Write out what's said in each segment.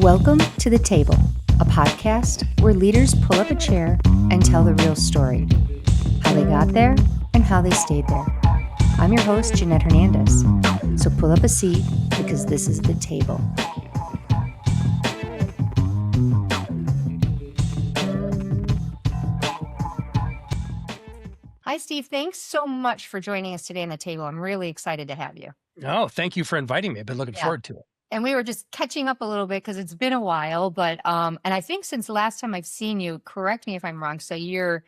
Welcome to The Table, a podcast where leaders pull up a chair and tell the real story, how they got there and how they stayed there. I'm your host, Jeanette Hernandez, so pull up a seat because this is The Table. Hi, Steve. Thanks so much for joining us today on The Table. I'm really excited to have you. Oh, thank you for inviting me. I've been looking forward to it. And we were just catching up a little bit because it's been a while, but and I think since the last time I've seen you, correct me if I'm wrong, so you're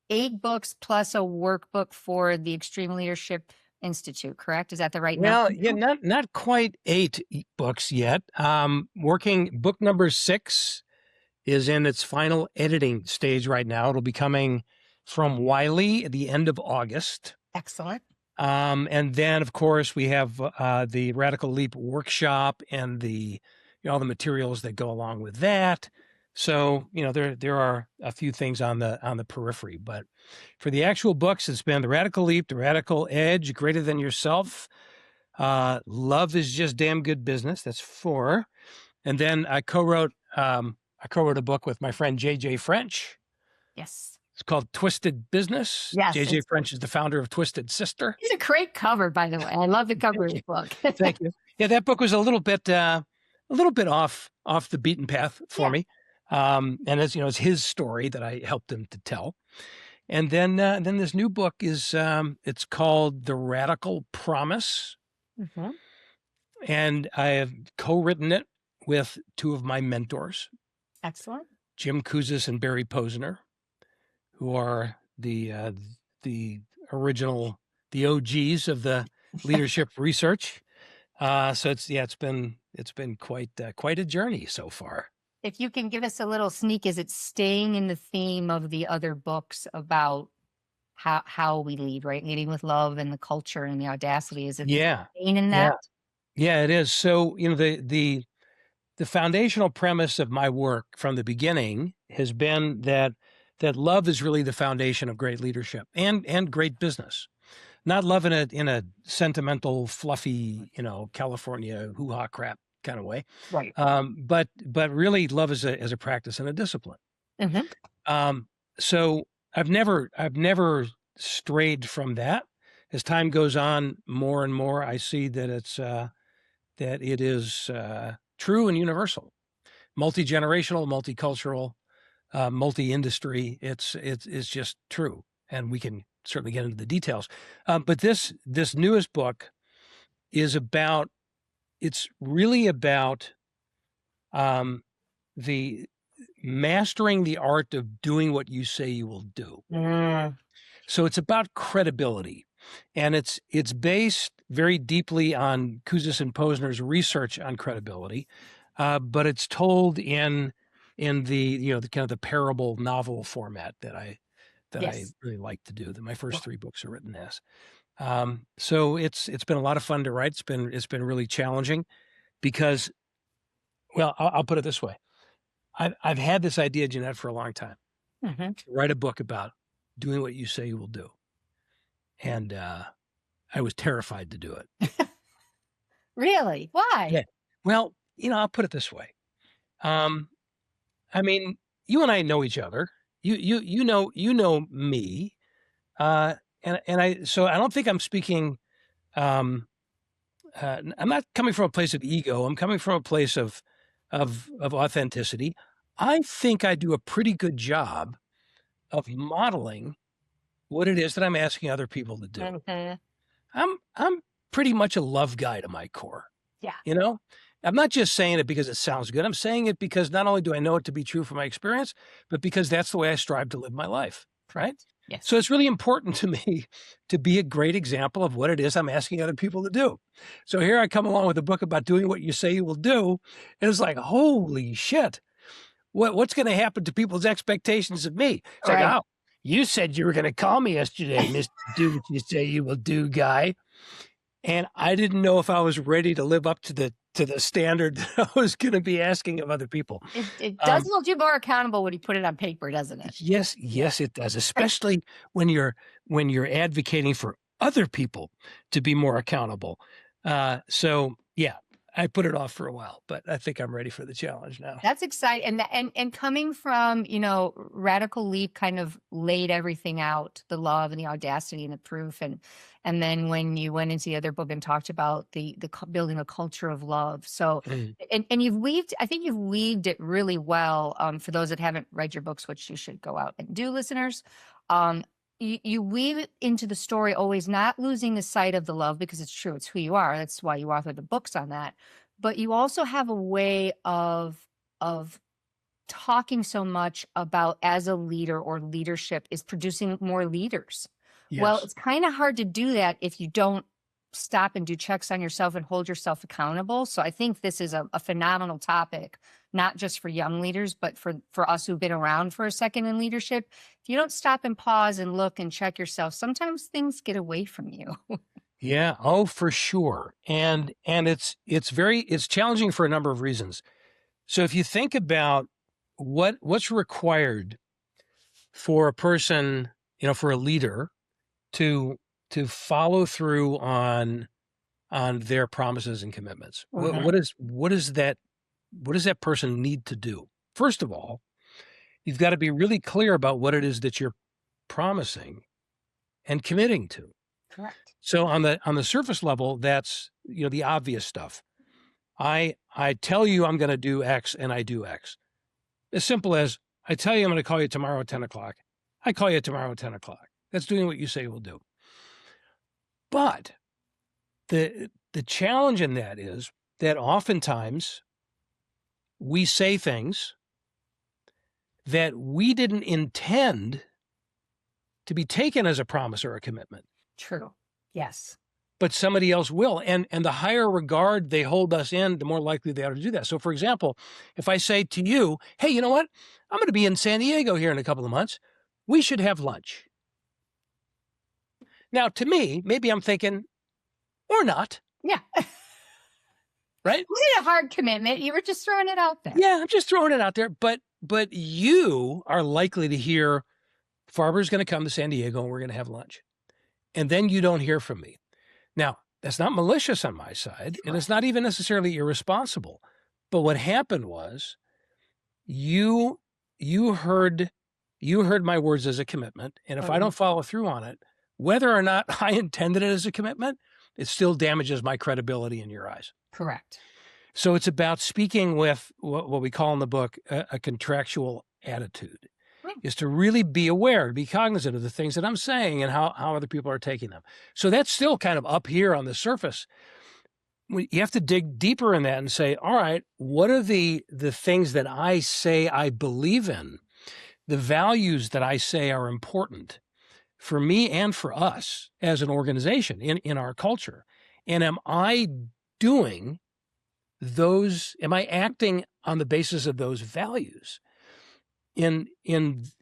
8 books plus a workbook for the Extreme Leadership Institute, correct? Is that the right number? Well, yeah, not quite 8 books yet. Book number 6 is in its final editing stage right now. It'll be coming from Wiley at the end of August. Excellent. And then, of course, we have the Radical Leap workshop and all the materials that go along with that. So, there are a few things on the periphery, but for the actual books, it's been the Radical Leap, the Radical Edge, Greater Than Yourself, Love is Just Damn Good Business. That's 4. And then I co-wrote a book with my friend JJ French. Yes. It's called Twisted Business. Yes, JJ French is the founder of Twisted Sister. It's a great cover, by the way. I love the cover of the book. Thank you. Yeah, that book was a little bit off the beaten path for me. And it's his story that I helped him to tell. And then this new book is it's called The Radical Promise. Mm-hmm. And I have co-written it with 2 of my mentors. Excellent. Jim Kouzes and Barry Posner, who are the OGs of the leadership research. So it's been quite a journey so far. If you can give us a little sneak, is it staying in the theme of the other books about how we lead, right? Leading with love and the culture and the audacity. Is it staying in that? Yeah, it is. So, the foundational premise of my work from the beginning has been that love is really the foundation of great leadership and great business. Not love in a sentimental, fluffy, California hoo-ha crap kind of way. Right. But really love as a practice and a discipline. Mm-hmm. So I've never strayed from that. As time goes on, more and more I see that it is true and universal, multi-generational, multicultural, multi-industry. It's just true, and we can certainly get into the details. But this newest book is really about the mastering the art of doing what you say you will do. So it's about credibility, and it's based very deeply on Kouzes and Posner's research on credibility, but it's told in the kind of the parable novel format that I really like to do. That my first 3 books are written as. So it's been a lot of fun to write. It's been really challenging because, well, I'll put it this way. I've had this idea, Jeanette, for a long time. Mm-hmm. To write a book about doing what you say you will do. And I was terrified to do it. Really? Why? Yeah. Well, I'll put it this way. I mean, you and I know each other. You know me. So I don't think I'm speaking, I'm not coming from a place of ego. I'm coming from a place of authenticity. I think I do a pretty good job of modeling what it is that I'm asking other people to do. Mm-hmm. I'm pretty much a love guy to my core. Yeah. I'm not just saying it because it sounds good. I'm saying it because not only do I know it to be true from my experience, but because that's the way I strive to live my life. Right? Yes. So it's really important to me to be a great example of what it is I'm asking other people to do. So here I come along with a book about doing what you say you will do. And it's like, holy shit, what's going to happen to people's expectations of me? It's like, oh, you said you were going to call me yesterday, Mr. Do What You Say You Will Do guy. And I didn't know if I was ready to live up to the standard that I was going to be asking of other people. It does hold you more accountable when you put it on paper, doesn't it? Yes, it does. Especially when you're advocating for other people to be more accountable. So yeah, I put it off for a while, but I think I'm ready for the challenge now. That's exciting. And coming from, Radical Leap kind of laid everything out, the love and the audacity and the proof. And then when you went into the other book and talked about the building a culture of love. So, and I think you've weaved it really well. For those that haven't read your books, which you should go out and do, listeners. You weave it into the story, always not losing the sight of the love, because it's true. It's who you are. That's why you authored the books on that. But you also have a way of talking so much about, as a leader or leadership is producing more leaders. Yes. Well, it's kind of hard to do that if you don't stop and do checks on yourself and hold yourself accountable. So I think this is a phenomenal topic, not just for young leaders, but for us who've been around for a second in leadership. If you don't stop and pause and look and check yourself, sometimes things get away from you. Yeah. Oh, for sure. And it's challenging for a number of reasons. So if you think about what's required for a person, for a leader to follow through on their promises and commitments, what does that person need to do? First of all, you've got to be really clear about what it is that you're promising and committing to. Correct. So on the surface level, that's, the obvious stuff. I tell you I'm going to do X and I do X. As simple as, I tell you I'm going to call you tomorrow at 10 o'clock. I call you tomorrow at 10 o'clock. That's doing what you say we'll do. But the challenge in that is that oftentimes we say things that we didn't intend to be taken as a promise or a commitment. True. Yes. But somebody else will. And the higher regard they hold us in, the more likely they are to do that. So for example, if I say to you, hey, you know what? I'm going to be in San Diego here in a couple of months. We should have lunch. Now, to me, maybe I'm thinking, or not. Yeah. Right? You did a hard commitment. You were just throwing it out there. Yeah, I'm just throwing it out there. But you are likely to hear, Farber's going to come to San Diego and we're going to have lunch. And then you don't hear from me. Now, that's not malicious on my side, and it's not even necessarily irresponsible. But what happened was you heard my words as a commitment, and if I don't follow through on it, whether or not I intended it as a commitment, it still damages my credibility in your eyes. Correct. So it's about speaking with what we call in the book a contractual attitude, is to really be aware, be cognizant of the things that I'm saying and how other people are taking them. So that's still kind of up here on the surface. You have to dig deeper in that and say, all right, what are the things that I say I believe in, the values that I say are important for me and for us as an organization in our culture? And am I acting on the basis of those values in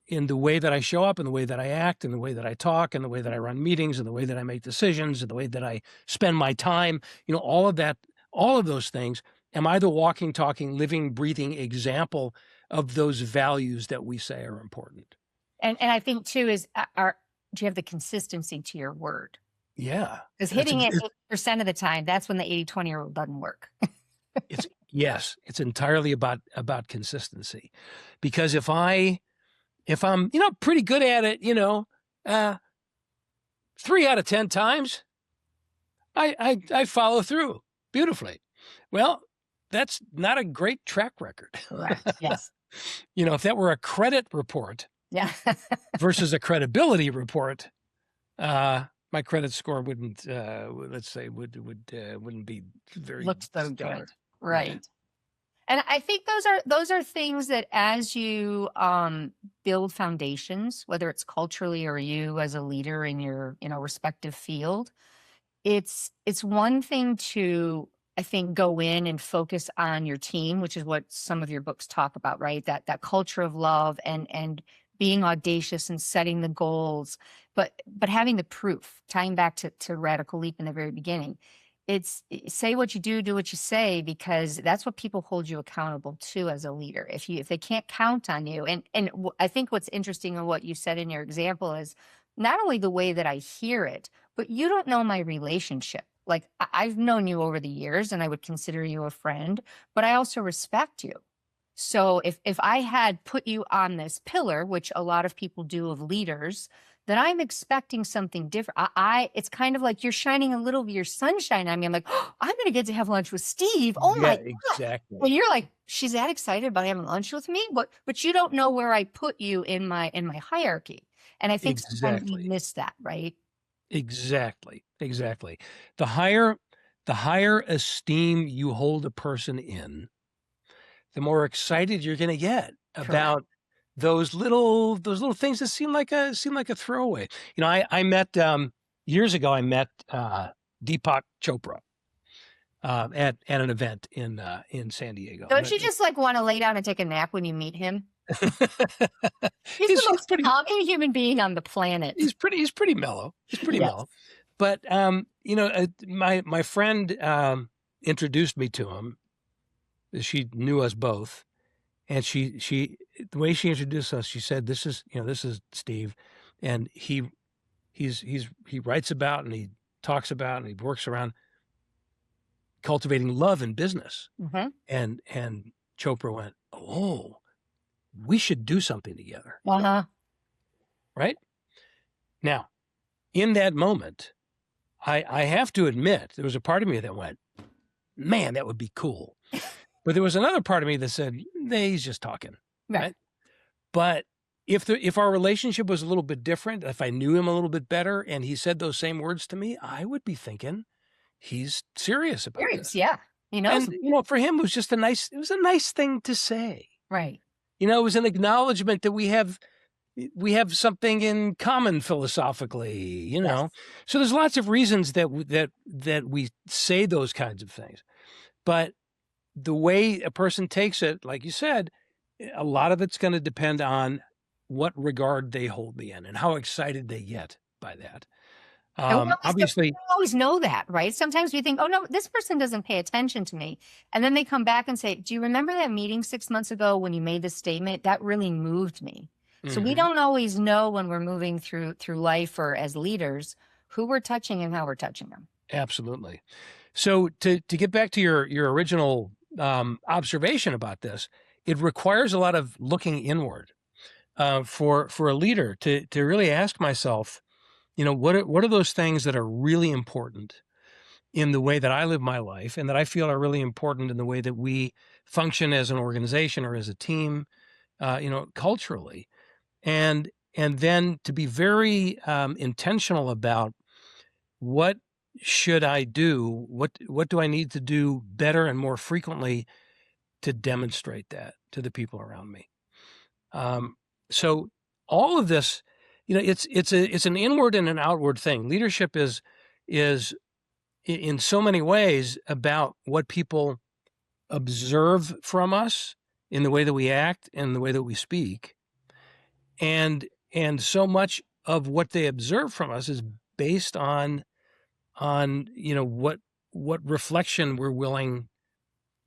the way that I show up, in the way that I act, in the way that I talk, in the way that I run meetings, in the way that I make decisions, in the way that I spend my time, all of that, all of those things. Am I the walking, talking, living, breathing example of those values that we say are important? And I think too is, do you have the consistency to your word? Yeah. Because hitting it 80% of the time, that's when the 80-20 rule doesn't work. It's entirely about consistency. Because if I'm pretty good at it, 3 out of 10 times, I follow through beautifully. Well, that's not a great track record. Right. Yes. If that were a credit report, yeah, versus a credibility report, my credit score wouldn't, let's say, wouldn't be very looked so stellar. good. Right. Yeah. And I think those are things that as you build foundations, whether it's culturally or you as a leader in your respective field, it's one thing to, I think, go in and focus on your team, which is what some of your books talk about, right? That culture of love and being audacious and setting the goals, but having the proof, tying back to Radical Leap in the very beginning. It's say what you do what you say, because that's what people hold you accountable to as a leader. If they can't count on you, and I think what's interesting in what you said in your example is not only the way that I hear it, but you don't know my relationship like I've known you over the years and I would consider you a friend, but I also respect you. So if I had put you on this pillar, which a lot of people do of leaders, then I'm expecting something different. It's kind of like you're shining a little of your sunshine on me. I'm like, oh, I'm going to get to have lunch with Steve. Oh Yeah, my God. exactly. And you're like, she's that excited about having lunch with me, but you don't know where I put you in my hierarchy. And I think sometimes we Exactly. miss that, right? Exactly. Exactly. The higher esteem you hold a person in, the more excited you're going to get Correct. about those little things that seem like a throwaway. You know, I met years ago. I met Deepak Chopra at an event in San Diego. Don't you just like want to lay down and take a nap when you meet him? He's he's the most pretty. calming human being on the planet. He's pretty mellow. He's pretty Yes. mellow. But you know, my friend introduced me to him. She knew us both, and she the way she introduced us, she said, "This is Steve," and he writes about and he talks about and he works around cultivating love in business. Mm-hmm. And Chopra went, "Oh, we should do something together." Uh-huh. Right now, in that moment, I have to admit there was a part of me that went, "Man, that would be cool." But there was another part of me that said, he's just talking. Right. But if our relationship was a little bit different, if I knew him a little bit better and he said those same words to me, I would be thinking he's serious about this. Yeah. He knows. And, for him, it was just a nice thing to say. Right. It was an acknowledgement that we have something in common philosophically, Yes. So there's lots of reasons that we say those kinds of things. But the way a person takes it, like you said, a lot of it's going to depend on what regard they hold me in and how excited they get by that. Obviously, we don't always know that, right? Sometimes we think, oh no, this person doesn't pay attention to me. And then they come back and say, do you remember that meeting 6 months ago when you made this statement? That really moved me. Mm-hmm. So we don't always know when we're moving through life or as leaders, who we're touching and how we're touching them. Absolutely. So to get back to your original observation about this, it requires a lot of looking inward for a leader to really ask myself, what are those things that are really important in the way that I live my life and that I feel are really important in the way that we function as an organization or as a team, culturally, and then to be very intentional about what should I do? What do I need to do better and more frequently to demonstrate that to the people around me? So all of this, it's an inward and an outward thing. Leadership is in so many ways about what people observe from us in the way that we act and the way that we speak, and so much of what they observe from us is based on what reflection we're willing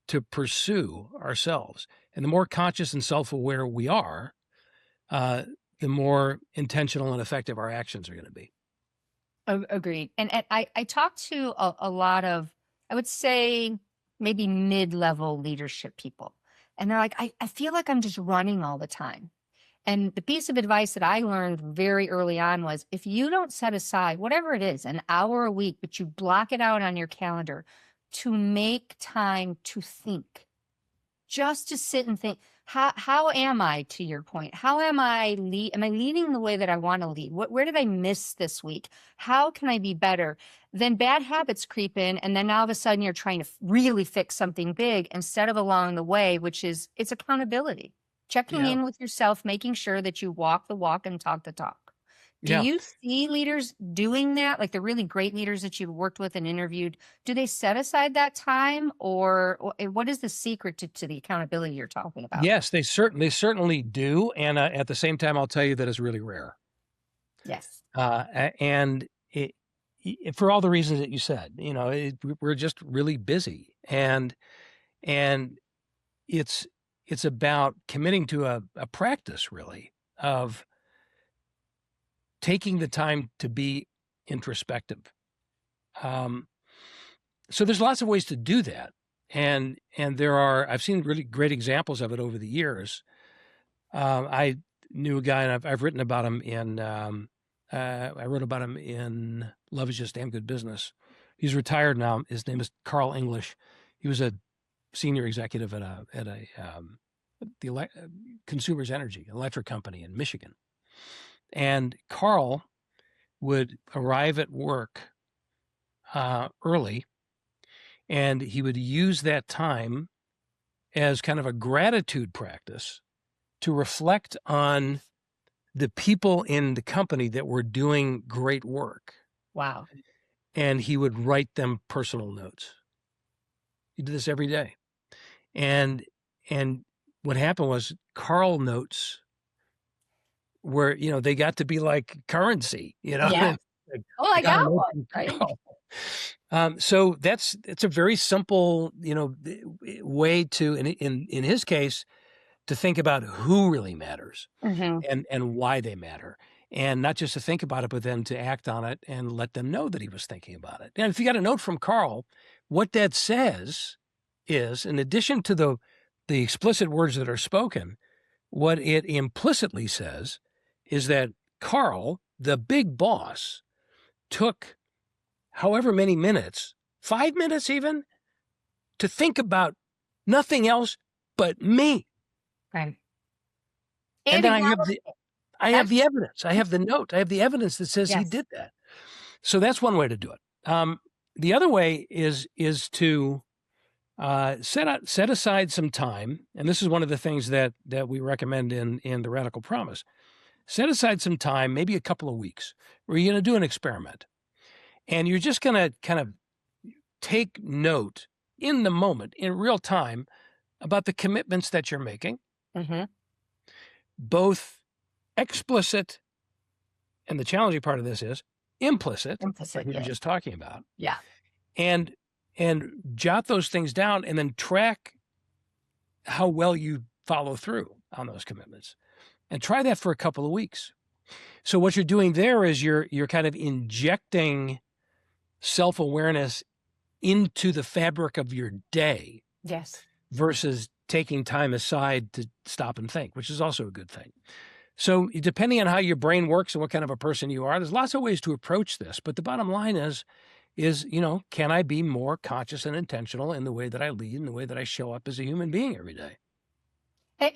to pursue ourselves. And the more conscious and self-aware we are, the more intentional and effective our actions are going to be. Agreed. And I talk to a lot of, I would say, maybe mid-level leadership people. And they're like, I feel like I'm just running all the time. And the piece of advice that I learned very early on was, if you don't set aside, whatever it is, an hour a week, but you block it out on your calendar to make time to think, just to sit and think, how am I, to your point? How am I leading the way that I want to lead? Where did I miss this week? How can I be better? Then bad habits creep in, and then all of a sudden you're trying to really fix something big instead of along the way, which is, it's accountability. Checking in with yourself, making sure that you walk the walk and talk the talk. Do you see leaders doing that? Like the really great leaders that you've worked with and interviewed, do they set aside that time, or what is the secret to the accountability you're talking about? Yes, they certainly do. And at the same time, I'll tell you that it's really rare. Yes. And for all the reasons that you said, we're just really busy, and it's about committing to a practice, really, of taking the time to be introspective. so there's lots of ways to do that. And I've seen really great examples of it over the years. I knew a guy, and I've written about him I wrote about him in Love Is Just Damn Good Business. He's retired now. His name is Carl English. He was a senior executive at the Consumers Energy electric company in Michigan. And Carl would arrive at work early, and he would use that time as kind of a gratitude practice to reflect on the people in the company that were doing great work. Wow. And he would write them personal notes. He did this every day. And what happened was Carl notes were, they got to be like currency, Yeah. Like, oh, I got one, right? So it's a very simple, way to, in his case, to think about who really matters and why they matter. And not just to think about it, but then to act on it and let them know that he was thinking about it. And if you got a note from Carl, what that says is, in addition to the explicit words that are spoken, what it implicitly says is that Carl, the big boss, took however many minutes, 5 minutes even, to think about nothing else but me. Right. And then I have the evidence. I have the note. I have the evidence that says he did that. So that's one way to do it. The other way is to set aside some time, and this is one of the things that we recommend in the Radical Promise. Set aside some time, maybe a couple of weeks, where you're going to do an experiment, and you're just going to kind of take note in the moment, in real time, about the commitments that you're making, both explicit, and the challenging part of this is implicit, like we were just talking about. Yeah. And jot those things down, and then track how well you follow through on those commitments, and try that for a couple of weeks. So what you're doing there is you're kind of injecting self-awareness into the fabric of your day. Yes. Versus taking time aside to stop and think, which is also a good thing. So depending on how your brain works and what kind of a person you are, there's lots of ways to approach this. But the bottom line is, can I be more conscious and intentional in the way that I lead, in the way that I show up as a human being every day?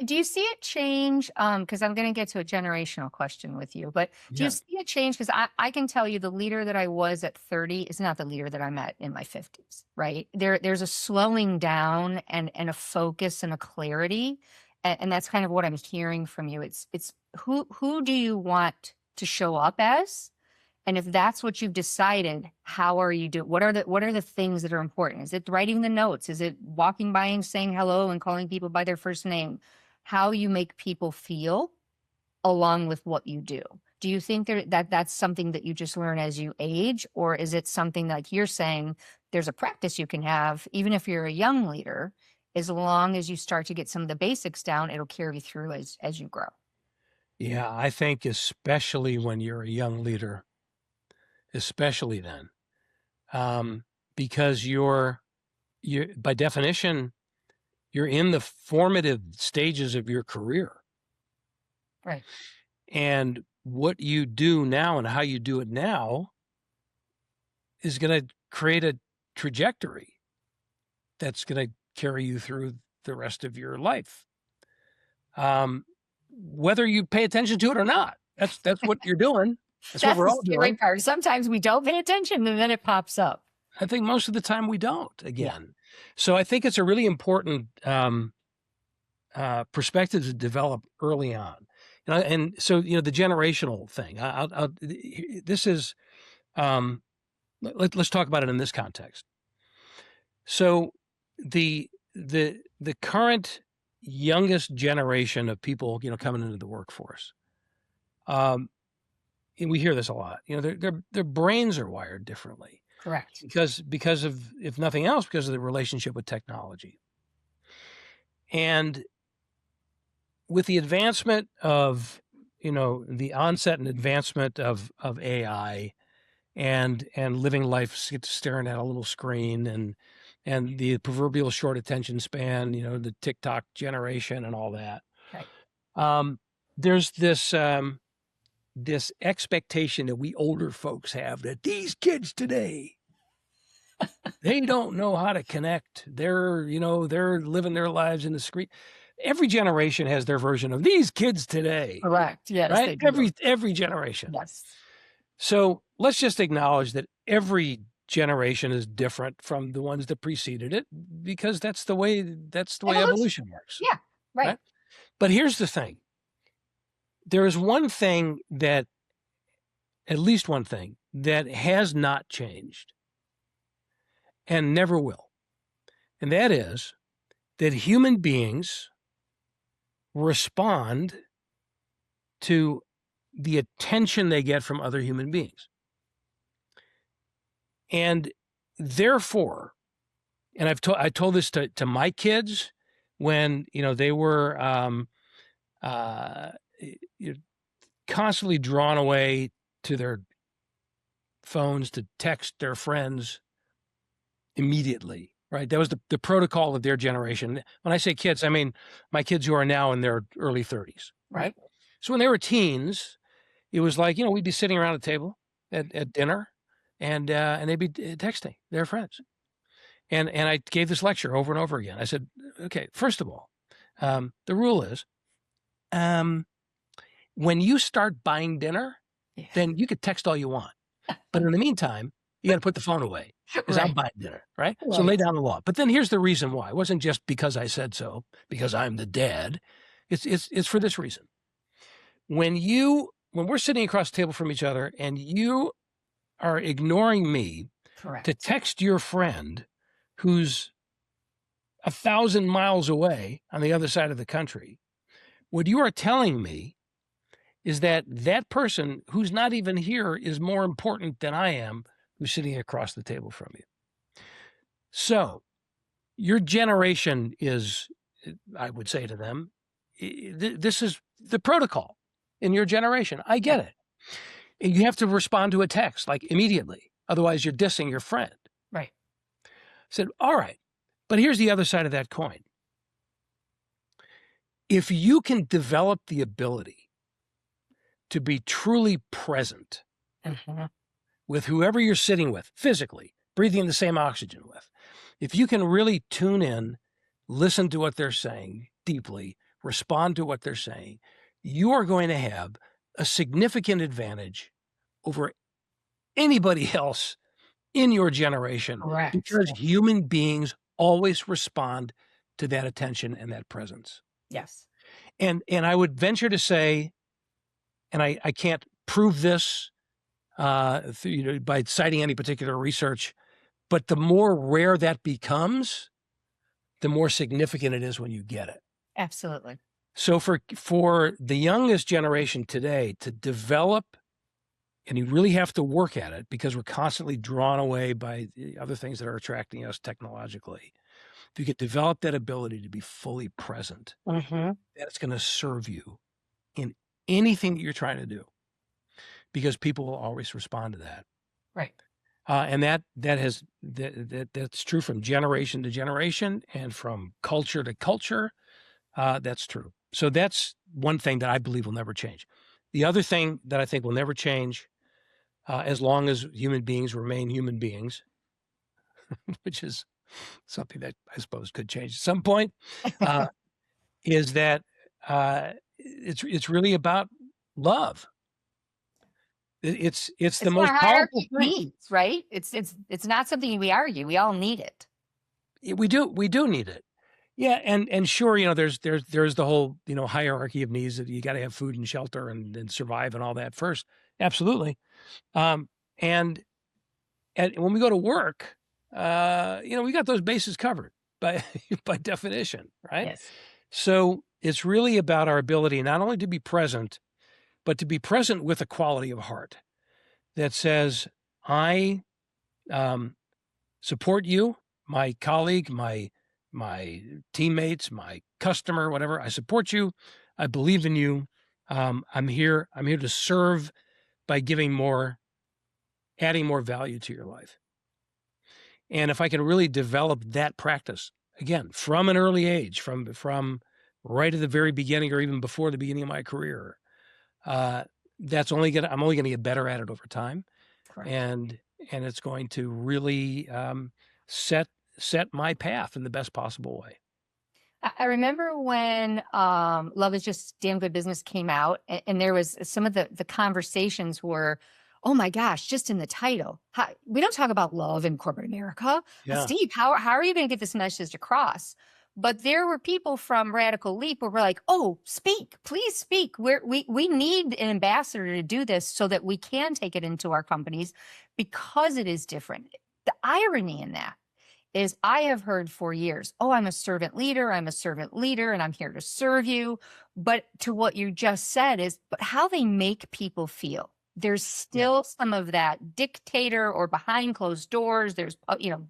Do you see it change? Because I'm going to get to a generational question with you, but do you see it change? Because I can tell you the leader that I was at 30 is not the leader that I'm at in my 50s, right? There's a slowing down and a focus and a clarity. And that's kind of what I'm hearing from you. It's who do you want to show up as? And if that's what you've decided, how are you doing? What are the things that are important? Is it writing the notes? Is it walking by and saying hello and calling people by their first name? How you make people feel along with what you do. Do you think that's something that you just learn as you age? Or is it something like you're saying there's a practice you can have, even if you're a young leader, as long as you start to get some of the basics down, it'll carry through as you grow? Yeah, I think especially when you're a young leader, especially then, because you're by definition, you're in the formative stages of your career. Right. And what you do now and how you do it now is going to create a trajectory that's going to carry you through the rest of your life. Whether you pay attention to it or not, that's what you're doing. That's what we're all doing. The scary part. Sometimes we don't pay attention and then it pops up. I think most of the time we don't, again. Yeah. So I think it's a really important perspective to develop early on. And so, the generational thing, this is, let's talk about it in this context. So the current youngest generation of people, coming into the workforce, and we hear this a lot, their brains are wired differently. Correct. Because of, if nothing else, because of the relationship with technology. And with the advancement of, the onset and advancement of AI and living life staring at a little screen and the proverbial short attention span, the TikTok generation and all that. Right. There's this expectation that we older folks have that these kids today, they don't know how to connect. They're living their lives in the screen. Every generation has their version of these kids today. Correct. Yes. Right. Every generation. Yes. So let's just acknowledge that every generation is different from the ones that preceded it, because that's the way evolution works. Yeah. Right. But here's the thing. There is at least one thing that has not changed and never will. And that is that human beings respond to the attention they get from other human beings. And therefore, and I told this to my kids when, they were constantly drawn away to their phones to text their friends immediately, right? That was the protocol of their generation. When I say kids, I mean my kids who are now in their early 30s, right? So when they were teens, it was like, we'd be sitting around a table at dinner and they'd be texting their friends. And I gave this lecture over and over again. I said, okay, first of all, the rule is, when you start buying dinner, then you could text all you want. But in the meantime, you got to put the phone away because I'm buying dinner, right? So lay down the law. But then here's the reason why. It wasn't just because I said so, because I'm the dad. It's for this reason. When we're sitting across the table from each other and you are ignoring me to text your friend who's 1,000 miles away on the other side of the country, what you are telling me is that person who's not even here is more important than I am, who's sitting across the table from you. So your generation is, I would say to them, this is the protocol in your generation. I get it. And you have to respond to a text like immediately. Otherwise, you're dissing your friend. Right. I said, all right, but here's the other side of that coin. If you can develop the ability to be truly present with whoever you're sitting with, physically, breathing the same oxygen with, if you can really tune in, listen to what they're saying deeply, respond to what they're saying, you are going to have a significant advantage over anybody else in your generation. Correct. Because human beings always respond to that attention and that presence. Yes. And I would venture to say, and I can't prove this by citing any particular research, but the more rare that becomes, the more significant it is when you get it. Absolutely. So for the youngest generation today to develop, and you really have to work at it because we're constantly drawn away by the other things that are attracting us technologically. If you could develop that ability to be fully present, that's going to serve you in anything that you're trying to do, because people will always respond to that. Right. And that's true from generation to generation and from culture to culture. That's true. So that's one thing that I believe will never change. The other thing that I think will never change, as long as human beings remain human beings, which is something that I suppose could change at some point, is that it's really about love. It's the most powerful thing. Needs, right? It's not something we argue. We all need it. We do need it. Yeah, and sure, there's the whole hierarchy of needs that you got to have food and shelter and survive and all that first. Absolutely. And when we go to work, we got those bases covered by definition, right? Yes. So it's really about our ability not only to be present, but to be present with a quality of heart that says, I support you, my colleague, my teammates, my customer, whatever. I support you. I believe in you. I'm here to serve by giving more adding more value to your life. And if I can really develop that practice, again, from an early age, from right at the very beginning or even before the beginning of my career, I'm only going to get better at it over time. Correct. And it's going to really set my path in the best possible way. I remember when Love is Just Damn Good Business came out, and there was some of the conversations were, oh my gosh, just in the title. We don't talk about love in corporate America. Yeah. Steve, how are you going to get this message across? But there were people from Radical Leap who were like, oh, speak, please speak. We need an ambassador to do this so that we can take it into our companies because it is different. The irony in that is I have heard for years, oh, I'm a servant leader, and I'm here to serve you. But to what you just said is, but how they make people feel. There's still some of that dictator or behind closed doors. There's,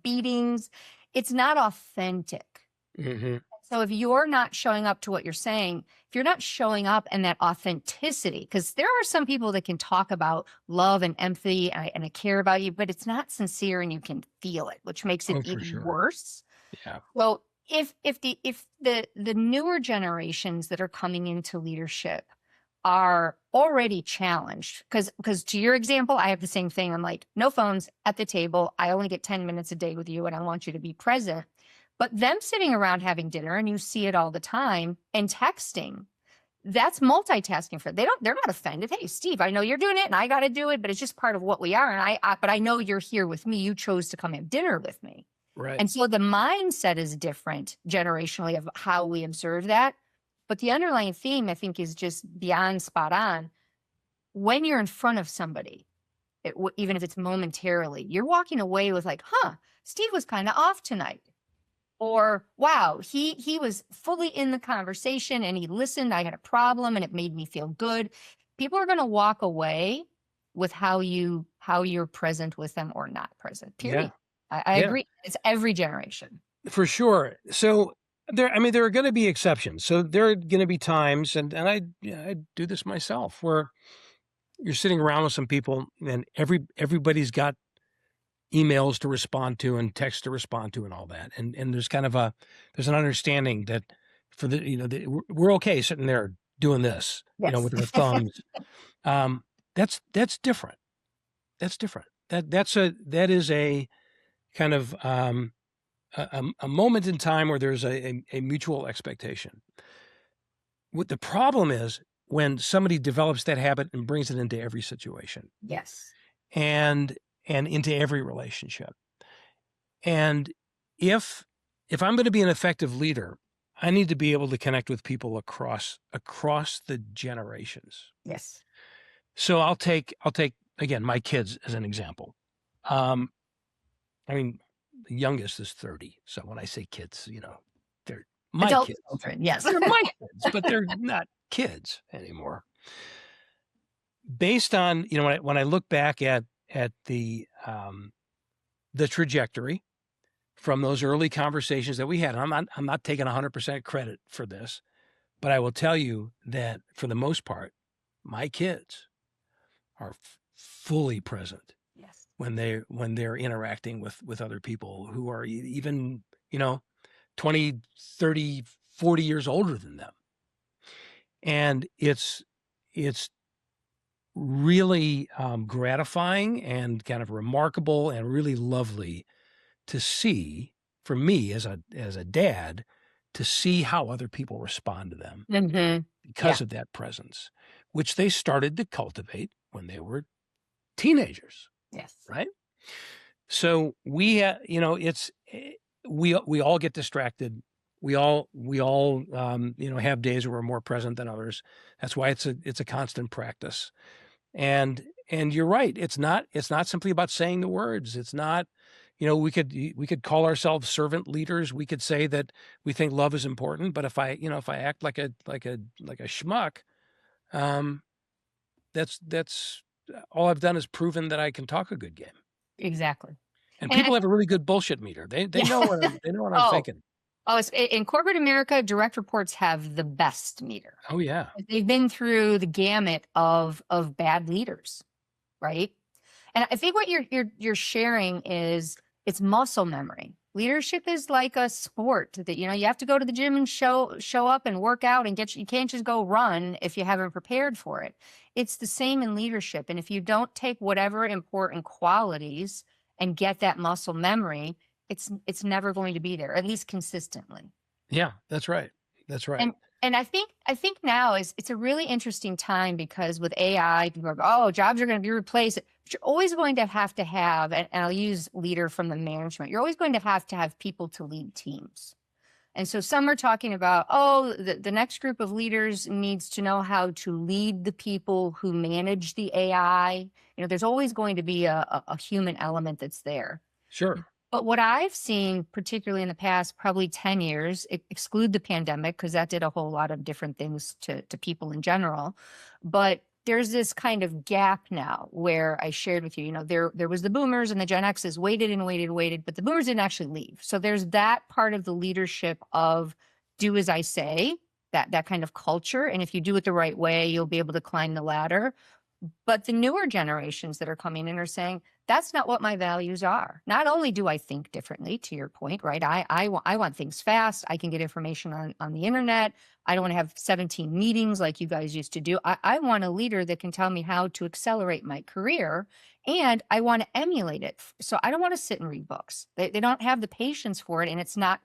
beatings. It's not authentic. Mm-hmm. So if you're not showing up to what you're saying, if you're not showing up in that authenticity, because there are some people that can talk about love and empathy and I care about you, but it's not sincere and you can feel it, which makes it even worse. Yeah. Well, if the newer generations that are coming into leadership are already challenged, because to your example, I have the same thing. I'm like, no phones at the table. I only get 10 minutes a day with you and I want you to be present. But them sitting around having dinner, and you see it all the time, and texting, that's multitasking for them. They're not offended. Hey, Steve, I know you're doing it and I got to do it, but it's just part of what we are. And but I know you're here with me. You chose to come have dinner with me. Right. And so the mindset is different generationally of how we observe that. But the underlying theme, I think, is just beyond spot on. When you're in front of somebody, even if it's momentarily, you're walking away with like, Steve was kind of off tonight. Or, wow, he was fully in the conversation and he listened. I had a problem and it made me feel good. People are going to walk away with how you're present with them or not present. Period. Yeah. I agree. It's every generation. For sure. So there are going to be exceptions. So there are going to be times, and I do this myself, where you're sitting around with some people and everybody's got emails to respond to and text to respond to and all that. And there's kind of there's an understanding that for we're okay sitting there doing this, yes. With our thumbs. That's different. That's different. That is a kind of a moment in time where there's a mutual expectation. What the problem is when somebody develops that habit and brings it into every situation. Yes. And into every relationship. And if I'm going to be an effective leader, I need to be able to connect with people across the generations. Yes. So I'll take again my kids as an example. The youngest is 30. So when I say kids, they're my adult kids. Children, yes. They're my kids, but they're not kids anymore. Based on, when I look back at the trajectory from those early conversations that we had. I'm not taking 100% credit for this, but I will tell you that for the most part, my kids are fully present. Yes. When they're interacting with other people who are even 20, 30, 40 years older than them. And it's really gratifying and kind of remarkable and really lovely to see, for me as a dad, to see how other people respond to them because of that presence, which they started to cultivate when they were teenagers. Yes. Right. So we all get distracted. We all have days where we're more present than others. That's why it's a constant practice. And you're right. It's not simply about saying the words. It's not, we could call ourselves servant leaders. We could say that we think love is important, but if I act like a schmuck, that's all I've done is proven that I can talk a good game. Exactly. And people have a really good bullshit meter. They know what I'm thinking. Oh, in corporate America, direct reports have the best meter. Oh, yeah. They've been through the gamut of bad leaders, right? And I think what you're sharing is it's muscle memory. Leadership is like a sport that, you have to go to the gym and show up and work out and you can't just go run if you haven't prepared for it. It's the same in leadership. And if you don't take whatever important qualities and get that muscle memory, it's never going to be there, at least consistently. Yeah, that's right. That's right. And I think now it's a really interesting time, because with AI, people are, oh, jobs are going to be replaced. But you're always going to have, and I'll use leader from the management, you're always going to have people to lead teams. And so some are talking about, oh, the next group of leaders needs to know how to lead the people who manage the AI. There's always going to be a human element that's there. Sure. But what I've seen, particularly in the past, probably 10 years, exclude the pandemic, because that did a whole lot of different things to people in general. But there's this kind of gap now where I shared with you, there was the boomers and the Gen X's waited and waited, but the boomers didn't actually leave. So there's that part of the leadership of do as I say, that kind of culture. And if you do it the right way, you'll be able to climb the ladder. But the newer generations that are coming in are saying, that's not what my values are. Not only do I think differently, to your point, right? I want things fast. I can get information on the internet. I don't want to have 17 meetings like you guys used to do. I want a leader that can tell me how to accelerate my career, and I want to emulate it. So I don't want to sit and read books. They don't have the patience for it, and it's not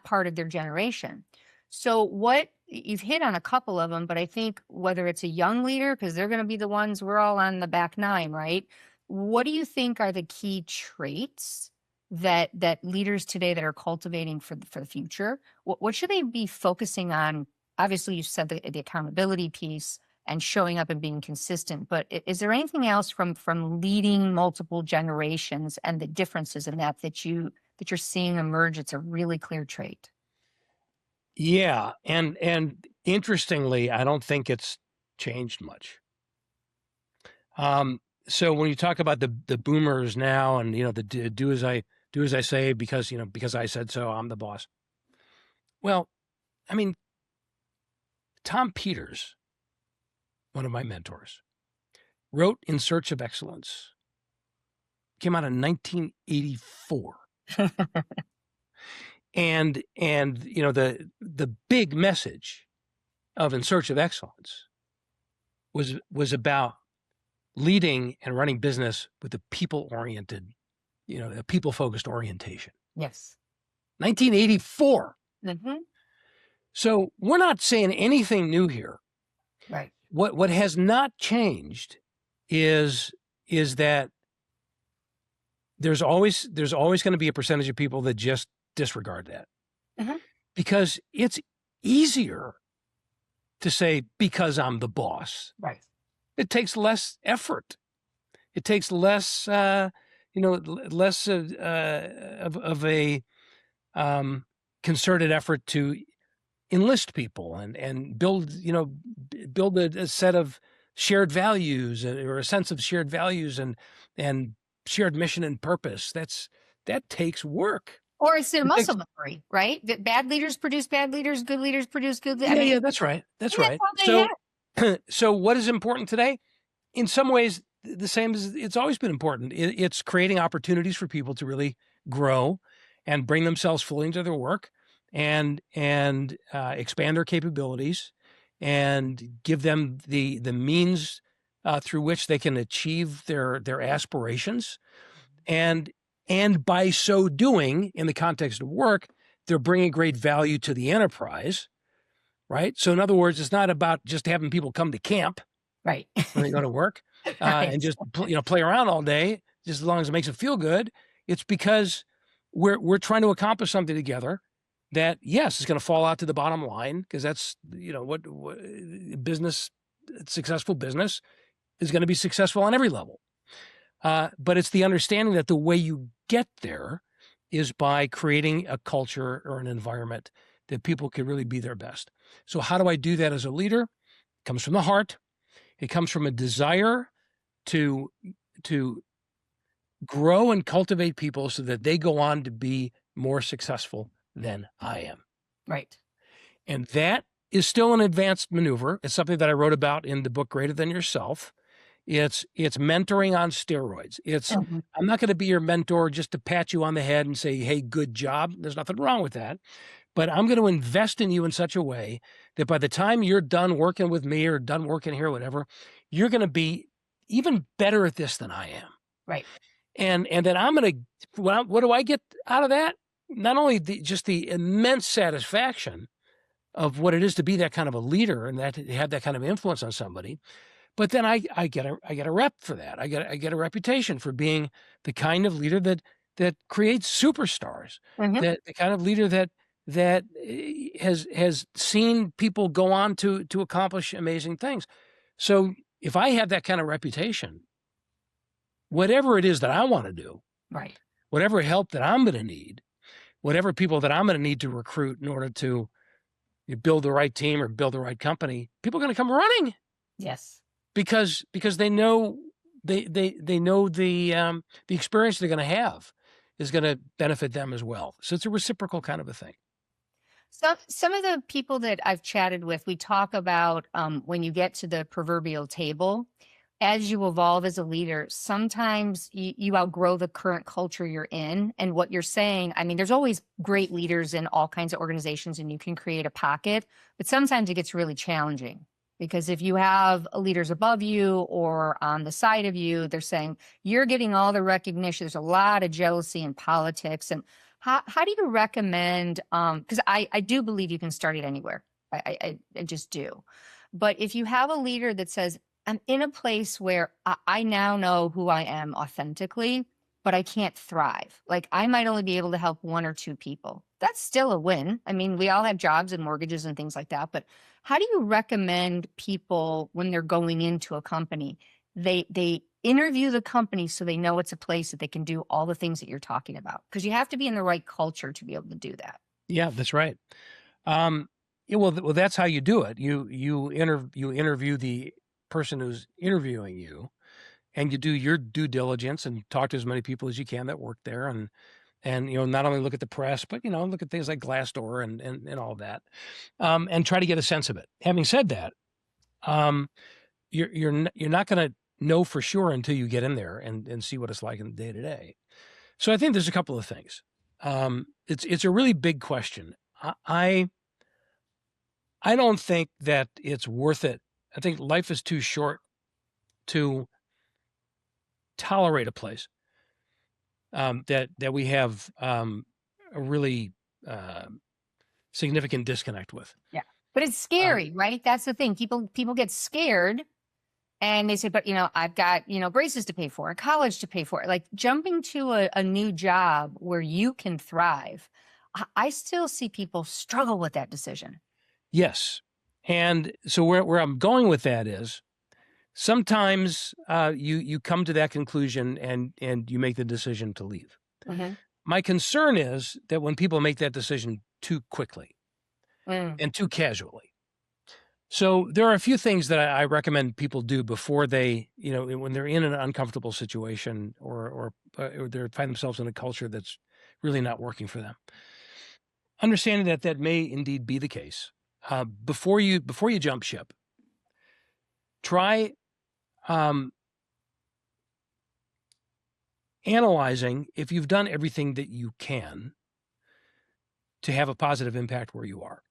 part of their generation. So what you've hit on a couple of them, but I think whether it's a young leader, because they're going to be the ones, we're all on the back nine, right? What do you think are the key traits that leaders today that are cultivating for the future? What should they be focusing on? Obviously, you said the accountability piece and showing up and being consistent, but is there anything else from leading multiple generations and the differences in that you're seeing emerge? It's a really clear trait. Yeah, and interestingly, I don't think it's changed much. So when you talk about the boomers now, and the do as I say because I said so, I'm the boss. Well, I mean, Tom Peters, one of my mentors, wrote In Search of Excellence. Came out in 1984. And the big message of In Search of Excellence was about leading and running business with a people-oriented, a people-focused orientation. Yes. 1984. Mm-hmm. So we're not saying anything new here. Right. What has not changed is that there's always going to be a percentage of people that just disregard that. Mm-hmm. Because it's easier to say, because I'm the boss. Right. It takes less effort. It takes less, less of a concerted effort to enlist people and build a set of shared values, or a sense of shared values and shared mission and purpose. That takes work. Or it's their muscle memory, right? That bad leaders produce bad leaders, good leaders produce good leaders. Yeah, that's right. That's right. So what is important today? In some ways, the same as it's always been important. It's creating opportunities for people to really grow and bring themselves fully into their work and expand their capabilities and give them the means through which they can achieve their aspirations. And by so doing, in the context of work, they're bringing great value to the enterprise, right? So in other words, it's not about just having people come to camp, right, when they go to work, right, and just play around all day, just as long as it makes them feel good. It's because we're trying to accomplish something together that, yes, is going to fall out to the bottom line, because that's what business, successful business is going to be successful on every level. But it's the understanding that the way you get there is by creating a culture or an environment that people can really be their best. So how do I do that as a leader? It comes from the heart. It comes from a desire to grow and cultivate people so that they go on to be more successful than I am. Right. And that is still an advanced maneuver. It's something that I wrote about in the book Greater Than Yourself. It's mentoring on steroids. Mhm. I'm not going to be your mentor just to pat you on the head and say, hey, good job. There's nothing wrong with that. But I'm going to invest in you in such a way that by the time you're done working with me or done working here, whatever, you're going to be even better at this than I am. Right. And then I'm going to, what do I get out of that? Not only just the immense satisfaction of what it is to be that kind of a leader and that to have that kind of influence on somebody, but then I get a rep for that. I get a reputation for being the kind of leader that creates superstars. Mhm. That the kind of leader that has seen people go on to accomplish amazing things. So if I have that kind of reputation, whatever it is that I want to do, Right. whatever help that I'm going to need, whatever people that I'm going to need to recruit in order to build the right team or build the right company, people are going to come running. Yes. Because they know they know the experience they're going to have is going to benefit them as well. So it's a reciprocal kind of a thing. Some of the people that I've chatted with, we talk about when you get to the proverbial table, as you evolve as a leader, sometimes you outgrow the current culture you're in. And what you're saying, I mean, there's always great leaders in all kinds of organizations and you can create a pocket, but sometimes it gets really challenging because if you have leaders above you or on the side of you, they're saying you're getting all the recognition. There's a lot of jealousy in politics. And how do you recommend, because I do believe you can start it anywhere. I just do. But if you have a leader that says, I'm in a place where I now know who I am authentically, but I can't thrive. Like I might only be able to help one or two people. That's still a win. I mean, we all have jobs and mortgages and things like that. But how do you recommend people when they're going into a company? They interview the company so they know it's a place that they can do all the things that you're talking about. Because you have to be in the right culture to be able to do that. Yeah, that's right. Yeah, well, that's how you do it. You interview the person who's interviewing you, and you do your due diligence and talk to as many people as you can that work there, and not only look at the press, but look at things like Glassdoor and all that, and try to get a sense of it. Having said that, you're not going to know for sure until you get in there and see what it's like in the day to day. So I think there's a couple of things. It's a really big question. I don't think that it's worth it. I think life is too short to tolerate a place that we have a really significant disconnect with. Yeah. But it's scary, right? That's the thing. People get scared and they say, but I've got, braces to pay for, college to pay for. Like jumping to a new job where you can thrive. I still see people struggle with that decision. Yes. And so where I'm going with that is sometimes you come to that conclusion and you make the decision to leave. Mm-hmm. My concern is that when people make that decision too quickly and too casually. So there are a few things that I recommend people do before they, when they're in an uncomfortable situation or they find themselves in a culture that's really not working for them. Understanding that may indeed be the case. Before you jump ship, try analyzing if you've done everything that you can to have a positive impact where you are.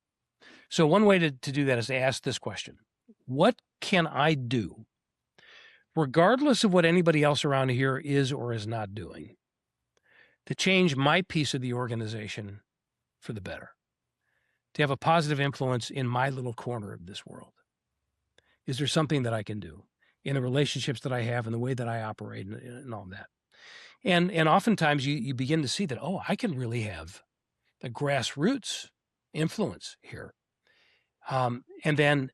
So one way to do that is to ask this question: what can I do, regardless of what anybody else around here is or is not doing, to change my piece of the organization for the better, to have a positive influence in my little corner of this world? Is there something that I can do in the relationships that I have and the way that I operate and all that? And oftentimes you begin to see that, oh, I can really have a grassroots influence here. And then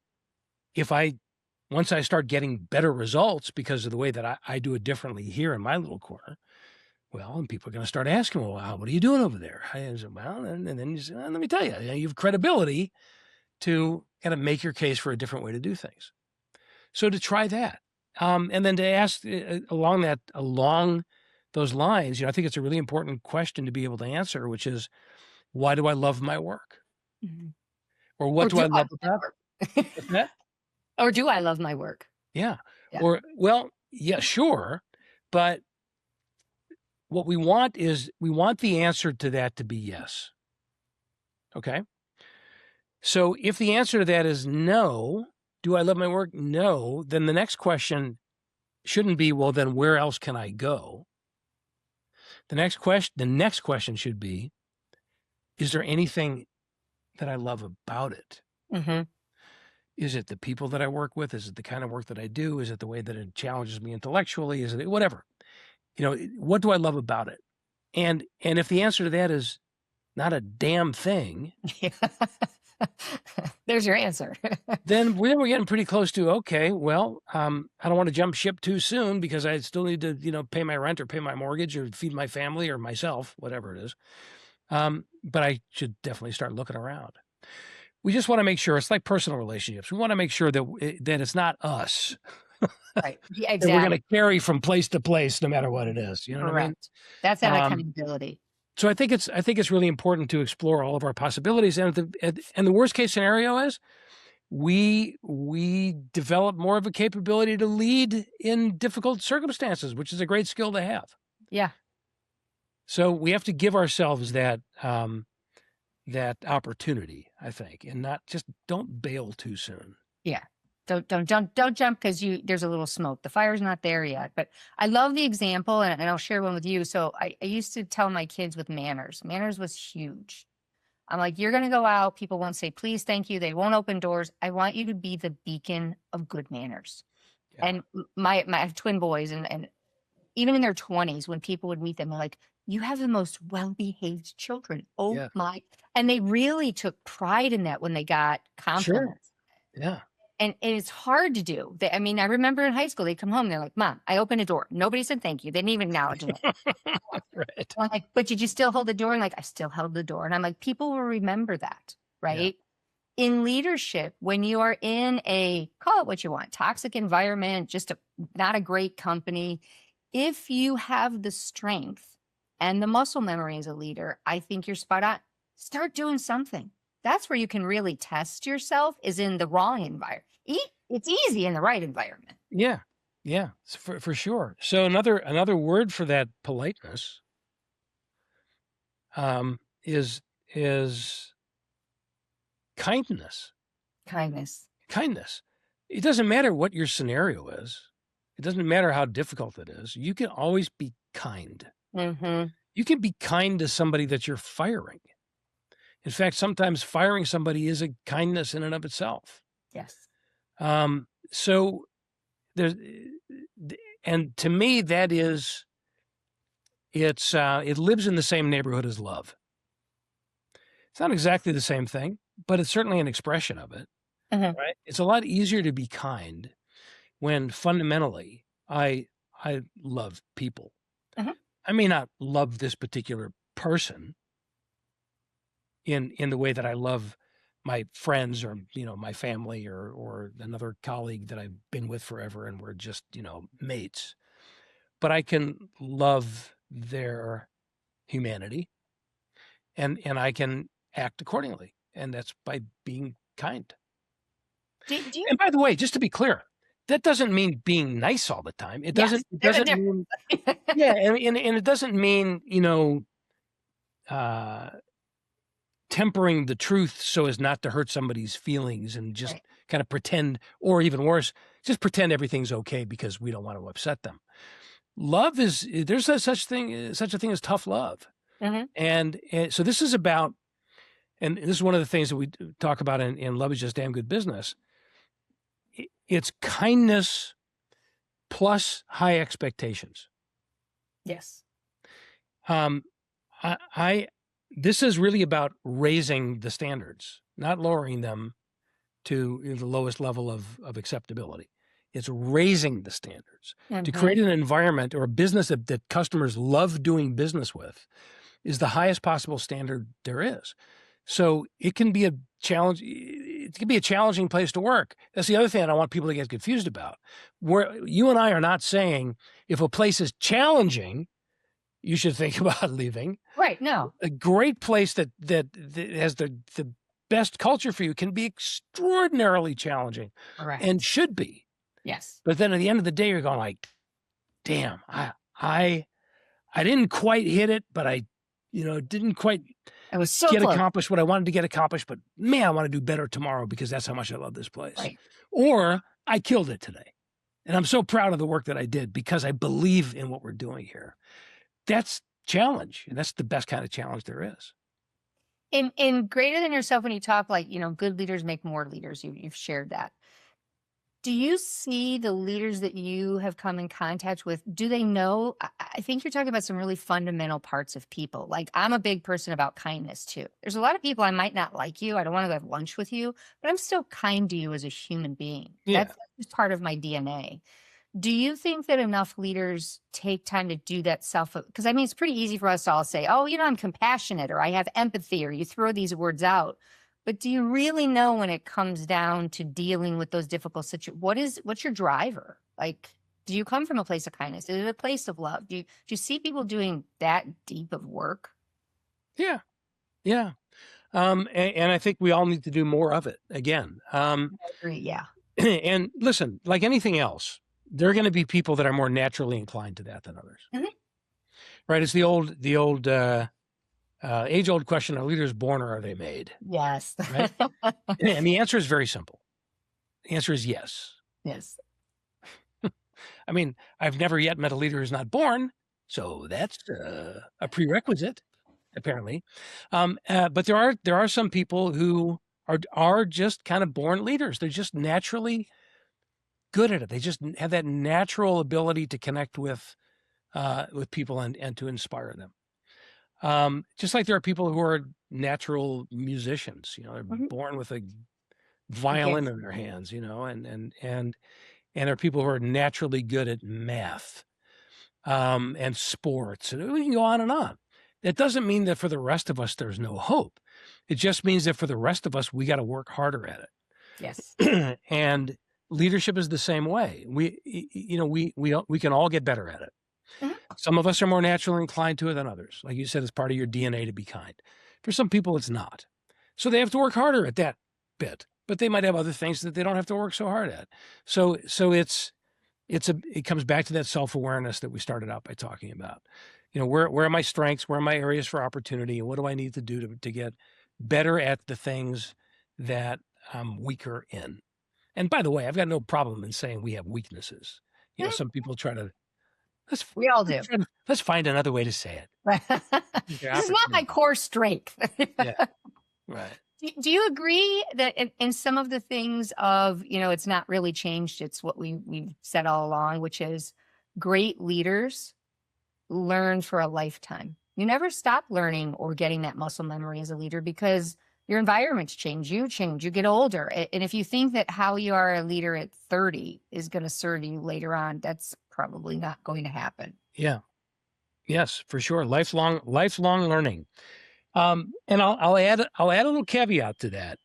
once I start getting better results because of the way that I do it differently here in my little corner, well, and people are going to start asking, well, what are you doing over there? I said, well, and then you say, let me tell you, you have credibility to kind of make your case for a different way to do things. So to try that, and then to ask along those lines, I think it's a really important question to be able to answer, which is, why do I love my work? Mm-hmm. Or what do I love about it? What's that? Or do I love my work? Yeah. Yeah. Or, well, yeah, sure. But what we want is we want the answer to that to be yes. Okay. So if the answer to that is no, do I love my work? No. Then the next question shouldn't be, well, then where else can I go? The next question should be, is there anything that I love about it? Mm-hmm. Is it the people that I work with? Is it the kind of work that I do? Is it the way that it challenges me intellectually? Is it whatever? What do I love about it? And if the answer to that is not a damn thing, there's your answer. then we're getting pretty close to, okay, well, I don't want to jump ship too soon because I still need to, pay my rent or pay my mortgage or feed my family or myself, whatever it is. But I should definitely start looking around. We just want to make sure it's like personal relationships. We want to make sure that it's not us. Right. Yeah, exactly. That we're going to carry from place to place, no matter what it is. You know what I mean? That's that accountability. So I think it's really important to explore all of our possibilities. And the worst case scenario is we develop more of a capability to lead in difficult circumstances, which is a great skill to have. Yeah. So we have to give ourselves that opportunity, I think, and don't bail too soon. Yeah. Don't jump because there's a little smoke. The fire's not there yet. But I love the example, and I'll share one with you. So I used to tell my kids with manners. Manners was huge. I'm like, you're going to go out. People won't say, please, thank you. They won't open doors. I want you to be the beacon of good manners. Yeah. And my twin boys, and even in their 20s, when people would meet them, they're like, you have the most well-behaved children. Oh, yeah. My. And they really took pride in that when they got compliments. Sure. Yeah. And it's hard to do. I remember in high school, they'd come home, they're like, Mom, I opened a door. Nobody said thank you. They didn't even acknowledge it. Right. I'm like, but did you still hold the door? And like, I still held the door. And I'm like, people will remember that, right? Yeah. In leadership, when you are in call it what you want, toxic environment, just not a great company, if you have the strength and the muscle memory as a leader, I think you're spot on. Start doing something. That's where you can really test yourself, is in the wrong environment. It's easy in the right environment. Yeah. Yeah, for sure. So another word for that politeness is kindness. Kindness. It doesn't matter what your scenario is. It doesn't matter how difficult it is. You can always be kind. Mm-hmm. You can be kind to somebody that you're firing. In fact, sometimes firing somebody is a kindness in and of itself. Yes. So there's, and to me, that is, it lives in the same neighborhood as love. It's not exactly the same thing, but it's certainly an expression of it. Mm-hmm. Right? It's a lot easier to be kind when fundamentally I love people. Mm-hmm. I may not love this particular person in the way that I love my friends or, my family or another colleague that I've been with forever and we're just, mates. But I can love their humanity and I can act accordingly. And that's by being kind. And by the way, just to be clear, that doesn't mean being nice all the time. It doesn't mean, yeah. And it doesn't mean, tempering the truth so as not to hurt somebody's feelings and just kind of pretend, or even worse, just pretend everything's okay because we don't want to upset them. Love there's such a thing as tough love. Mm-hmm. And so this is about, and this is one of the things that we talk about in Love is Just Damn Good Business. It's kindness plus high expectations. Yes. This is really about raising the standards, not lowering them to the lowest level of acceptability. It's raising the standards to create an environment or a business that customers love doing business with is the highest possible standard there is. So it can be a challenge. It can be a challenging place to work. That's the other thing I don't want people to get confused about. Where you and I are not saying if a place is challenging, you should think about leaving. Right. No. A great place that has the best culture for you can be extraordinarily challenging and should be. Yes. But then at the end of the day, you're going like, damn, I didn't quite hit it, but I, didn't quite accomplished what I wanted to get accomplished. But man, I want to do better tomorrow because that's how much I love this place. Right. Or I killed it today. And I'm so proud of the work that I did because I believe in what we're doing here. That's challenge. And that's the best kind of challenge there is. In Greater Than Yourself, when you talk like, good leaders make more leaders, you've shared that. Do you see the leaders that you have come in contact with, do they know? I think you're talking about some really fundamental parts of people. Like, I'm a big person about kindness too. There's a lot of people I might not like you. I don't want to go have lunch with you, but I'm still kind to you as a human being. Yeah. That's just part of my DNA. Do you think that enough leaders take time to do that because I mean, it's pretty easy for us to all say, oh, I'm compassionate, or I have empathy, or you throw these words out. But do you really know when it comes down to dealing with those difficult situations? What's your driver? Like, do you come from a place of kindness? Is it a place of love? Do you see people doing that deep of work? Yeah. Yeah. And I think we all need to do more of it again. I agree. Yeah. And listen, like anything else, there are going to be people that are more naturally inclined to that than others. Mm-hmm. Right. It's the old age-old question: are leaders born or are they made? Yes. Right? And the answer is very simple. The answer is yes. Yes. I mean, I've never yet met a leader who's not born, so that's a prerequisite, apparently. But there are some people who are just kind of born leaders. They're just naturally good at it. They just have that natural ability to connect with people and to inspire them. Just like there are people who are natural musicians, they're born with a violin in their hands, and there are people who are naturally good at math, and sports, and we can go on and on. That doesn't mean that for the rest of us, there's no hope. It just means that for the rest of us, we got to work harder at it. Yes. And leadership is the same way. We can all get better at it. Mm-hmm. Some of us are more naturally inclined to it than others. Like you said, it's part of your DNA to be kind. For some people, it's not. So they have to work harder at that bit, but they might have other things that they don't have to work so hard at. So it comes back to that self-awareness that we started out by talking about. Where are my strengths? Where are my areas for opportunity? And what do I need to do to get better at the things that I'm weaker in? And by the way, I've got no problem in saying we have weaknesses. Some people try to, we all do. Let's find another way to say it. This is not my core strength. Yeah, right. Do you agree that in some of the things of, it's not really changed, it's what we've said all along, which is great leaders learn for a lifetime. You never stop learning or getting that muscle memory as a leader because your environments change, you get older. And if you think that how you are a leader at 30 is going to serve you later on, that's probably not going to happen. Yeah. Yes, for sure. Lifelong learning. And I'll add a little caveat to that.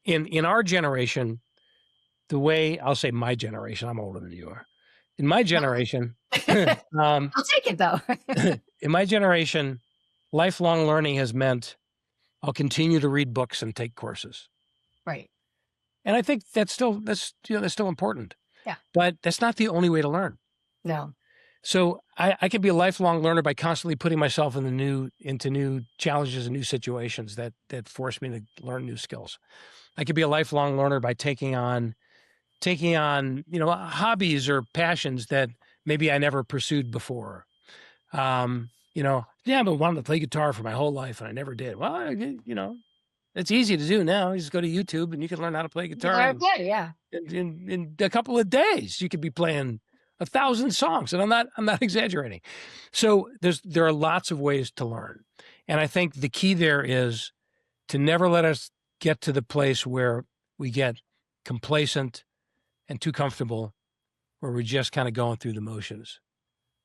In our generation, the way I'll say my generation, I'm older than you are. In my generation, I'll take it though. In my generation, lifelong learning has meant I'll continue to read books and take courses. Right. And I think that's still important. Yeah. But that's not the only way to learn. No. So I can be a lifelong learner by constantly putting myself into new challenges and new situations that force me to learn new skills. I could be a lifelong learner by taking on hobbies or passions that maybe I never pursued before. I've been wanting to play guitar for my whole life and I never did. Well, it's easy to do now. You just go to YouTube and you can learn how to play guitar. Yeah. In a couple of days, you could be playing 1,000 songs, and I'm not exaggerating. So there are lots of ways to learn, and I think the key there is to never let us get to the place where we get complacent and too comfortable, where we're just kind of going through the motions,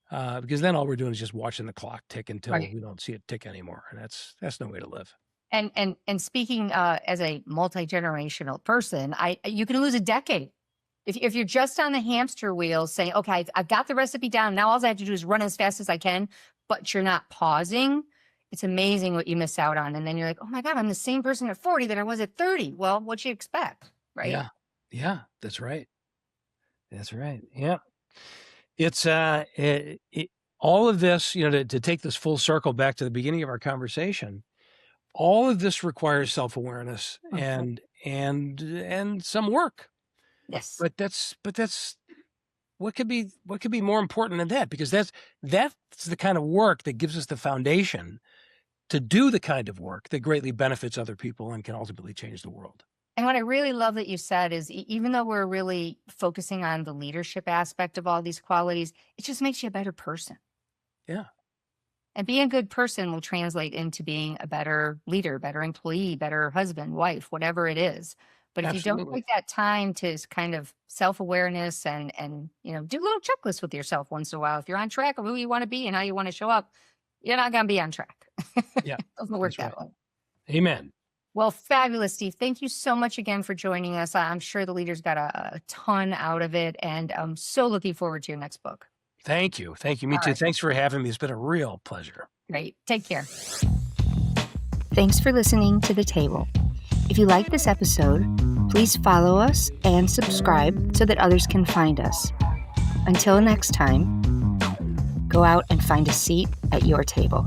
because then all we're doing is just watching the clock tick until we don't see it tick anymore, and that's no way to live. And speaking as a multi-generational person, you can lose a decade. If you're just on the hamster wheel saying, okay, I've got the recipe down, now all I have to do is run as fast as I can, but you're not pausing, it's amazing what you miss out on. And then you're like, oh my God, I'm the same person at 40 that I was at 30. Well, what you expect, right? Yeah, that's right. That's right. Yeah. It's all of this, to take this full circle back to the beginning of our conversation, all of this requires self-awareness and some work. Yes. But that's what could be more important than that, because that's the kind of work that gives us the foundation to do the kind of work that greatly benefits other people and can ultimately change the world. And what I really love that you said is even though we're really focusing on the leadership aspect of all these qualities, it just makes you a better person. Yeah. And being a good person will translate into being a better leader, better employee, better husband, wife, whatever it is. But if you don't Absolutely. take that time to kind of self-awareness and do a little checklist with yourself once in a while, if you're on track of who you want to be and how you want to show up, you're not going to be on track. Yeah. It doesn't work That's that right. way. Amen. Well, fabulous, Steve. Thank you so much again for joining us. I'm sure the leaders got a ton out of it, and I'm so looking forward to your next book. Thank you. Thank you. Me All too. right. Thanks for having me. It's been a real pleasure. Great. Take care. Thanks for listening to The Table. If you like this episode, please follow us and subscribe so that others can find us. Until next time, go out and find a seat at your table.